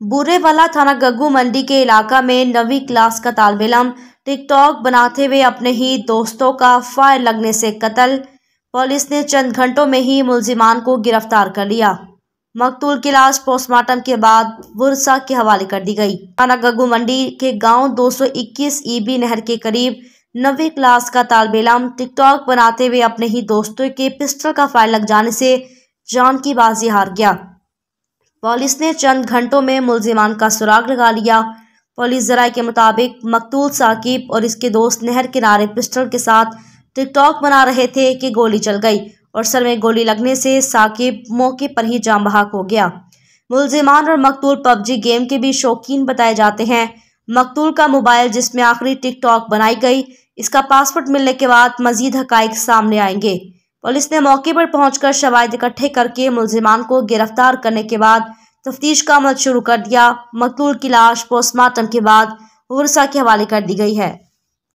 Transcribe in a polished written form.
बूरेवाला थाना गग्गू मंडी के इलाका में 9वीं क्लास का तालबेलम टिकटॉक बनाते हुए अपने ही दोस्तों का फायर लगने से कत्ल। पुलिस ने चंद घंटों में ही मुलजिमान को गिरफ्तार कर लिया। मकतूल की लाश पोस्टमार्टम के बाद वर्सा के हवाले कर दी गई। थाना गग्गू मंडी के गांव 221 ईबी नहर के करीब 9वीं क्लास का तालबेलम टिकटॉक बनाते हुए अपने ही दोस्तों के पिस्टल का फायर लग जाने से जान की बाजी हार गया। पुलिस ने चंद घंटों में मुलजिमान का सुराग लगा लिया। पुलिस जराये के मुताबिक मकतूल साकिब और इसके दोस्त नहर किनारे पिस्टल के साथ टिकटॉक बना रहे थे कि गोली चल गई और सर में गोली लगने से साकिब मौके पर ही जान बहक हो गया। मुलजिमान और मकतूल पबजी गेम के भी शौकीन बताए जाते हैं। मकतूल का मोबाइल जिसमें आखिरी टिकटॉक बनाई गई, इसका पासवर्ड मिलने के बाद मजीद हकाइक सामने आएंगे। पुलिस ने मौके पर पहुंचकर शवाहिद इकट्ठे करके मुलजिमान को गिरफ्तार करने के बाद तफ्तीश का अमल शुरू कर दिया। मकतूल की लाश पोस्टमार्टम के बाद वर्सा के हवाले कर दी गई है।